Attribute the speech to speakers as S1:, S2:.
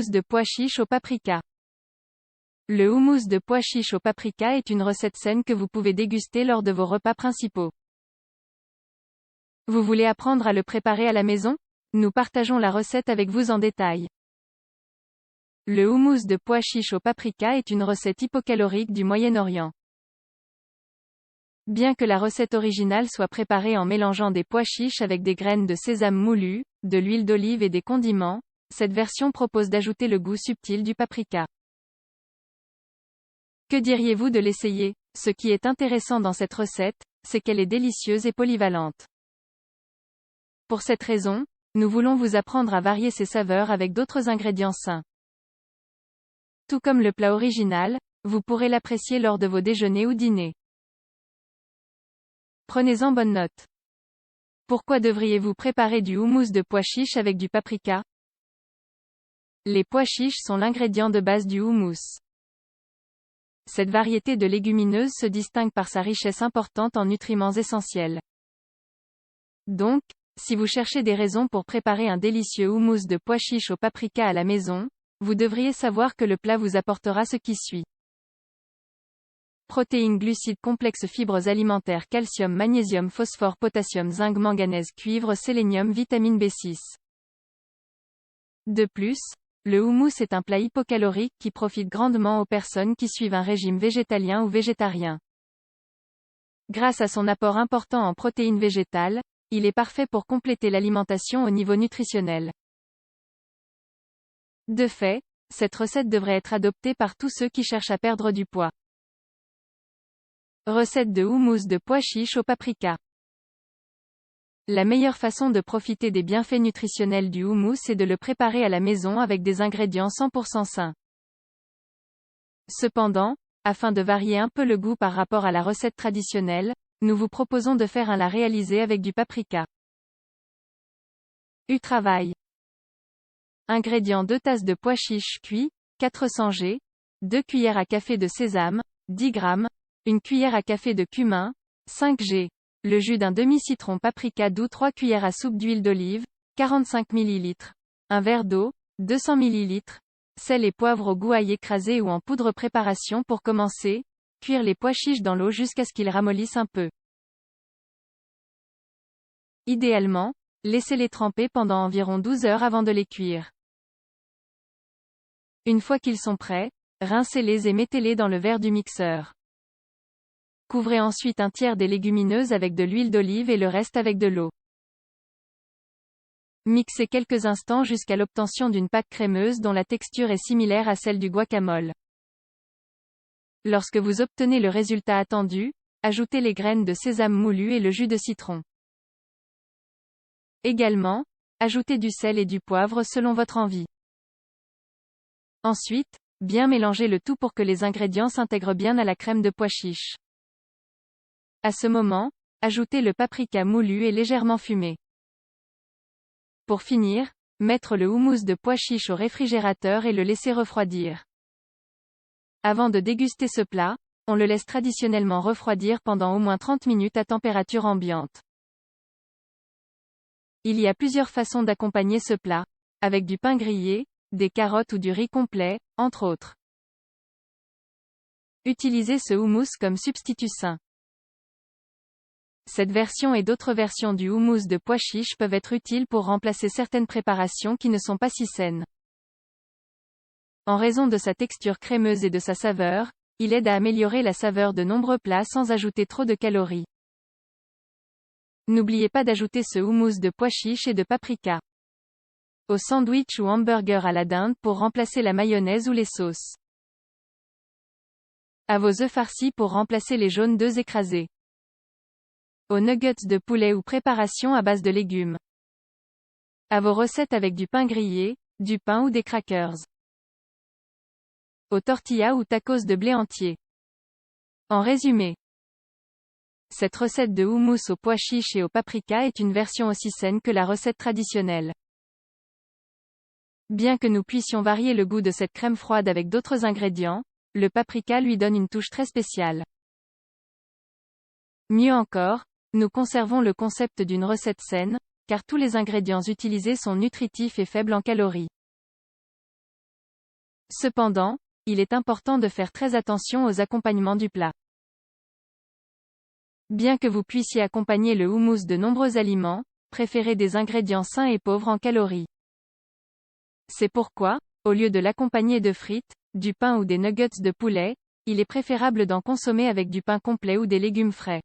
S1: Houmous de pois chiches au paprika. Le houmous de pois chiches au paprika est une recette saine que vous pouvez déguster lors de vos repas principaux. Vous voulez apprendre à le préparer à la maison? Nous partageons la recette avec vous en détail. Le houmous de pois chiches au paprika est une recette hypocalorique du Moyen-Orient. Bien que la recette originale soit préparée en mélangeant des pois chiches avec des graines de sésame moulues, de l'huile d'olive et des condiments, cette version propose d'ajouter le goût subtil du paprika. Que diriez-vous de l'essayer? Ce qui est intéressant dans cette recette, c'est qu'elle est délicieuse et polyvalente. Pour cette raison, nous voulons vous apprendre à varier ses saveurs avec d'autres ingrédients sains. Tout comme le plat original, vous pourrez l'apprécier lors de vos déjeuners ou dîners. Prenez-en bonne note. Pourquoi devriez-vous préparer du houmous de pois chiches avec du paprika? Les pois chiches sont l'ingrédient de base du houmous. Cette variété de légumineuses se distingue par sa richesse importante en nutriments essentiels. Donc, si vous cherchez des raisons pour préparer un délicieux houmous de pois chiches au paprika à la maison, vous devriez savoir que le plat vous apportera ce qui suit. Protéines, glucides complexes, fibres alimentaires, calcium, magnésium, phosphore, potassium, zinc, manganèse, cuivre, sélénium, vitamine B6. De plus, le houmous est un plat hypocalorique qui profite grandement aux personnes qui suivent un régime végétalien ou végétarien. Grâce à son apport important en protéines végétales, il est parfait pour compléter l'alimentation au niveau nutritionnel. De fait, cette recette devrait être adoptée par tous ceux qui cherchent à perdre du poids. Recette de houmous de pois chiches au paprika. La meilleure façon de profiter des bienfaits nutritionnels du houmous est de le préparer à la maison avec des ingrédients 100% sains. Cependant, afin de varier un peu le goût par rapport à la recette traditionnelle, nous vous proposons de faire la réaliser avec du paprika. Travail. Ingrédients: 2 tasses de pois chiches cuits, 400 g, 2 cuillères à café de sésame, 10 g, 1 cuillère à café de cumin, 5 g, le jus d'un demi-citron paprika doux, 3 cuillères à soupe d'huile d'olive, 45 ml, un verre d'eau, 200 ml, sel et poivre au goût, ail écrasé ou en poudre. Préparation. Pour commencer, cuire les pois chiches dans l'eau jusqu'à ce qu'ils ramollissent un peu. Idéalement, laissez-les tremper pendant environ 12 heures avant de les cuire. Une fois qu'ils sont prêts, rincez-les et mettez-les dans le verre du mixeur. Couvrez ensuite un tiers des légumineuses avec de l'huile d'olive et le reste avec de l'eau. Mixez quelques instants jusqu'à l'obtention d'une pâte crémeuse dont la texture est similaire à celle du guacamole. Lorsque vous obtenez le résultat attendu, ajoutez les graines de sésame moulues et le jus de citron. Également, ajoutez du sel et du poivre selon votre envie. Ensuite, bien mélanger le tout pour que les ingrédients s'intègrent bien à la crème de pois chiches. À ce moment, ajoutez le paprika moulu et légèrement fumé. Pour finir, mettre le houmous de pois chiches au réfrigérateur et le laisser refroidir. Avant de déguster ce plat, on le laisse traditionnellement refroidir pendant au moins 30 minutes à température ambiante. Il y a plusieurs façons d'accompagner ce plat, avec du pain grillé, des carottes ou du riz complet, entre autres. Utilisez ce houmous comme substitut sain. Cette version et d'autres versions du houmous de pois chiches peuvent être utiles pour remplacer certaines préparations qui ne sont pas si saines. En raison de sa texture crémeuse et de sa saveur, il aide à améliorer la saveur de nombreux plats sans ajouter trop de calories. N'oubliez pas d'ajouter ce houmous de pois chiches et de paprika au sandwich ou hamburger à la dinde pour remplacer la mayonnaise ou les sauces. À vos œufs farcis pour remplacer les jaunes d'œufs écrasés. Aux nuggets de poulet ou préparation à base de légumes. À vos recettes avec du pain grillé, du pain ou des crackers. Aux tortillas ou tacos de blé entier. En résumé, cette recette de houmous aux pois chiches et au paprika est une version aussi saine que la recette traditionnelle. Bien que nous puissions varier le goût de cette crème froide avec d'autres ingrédients, le paprika lui donne une touche très spéciale. Mieux encore, nous conservons le concept d'une recette saine, car tous les ingrédients utilisés sont nutritifs et faibles en calories. Cependant, il est important de faire très attention aux accompagnements du plat. Bien que vous puissiez accompagner le houmous de nombreux aliments, préférez des ingrédients sains et pauvres en calories. C'est pourquoi, au lieu de l'accompagner de frites, du pain ou des nuggets de poulet, il est préférable d'en consommer avec du pain complet ou des légumes frais.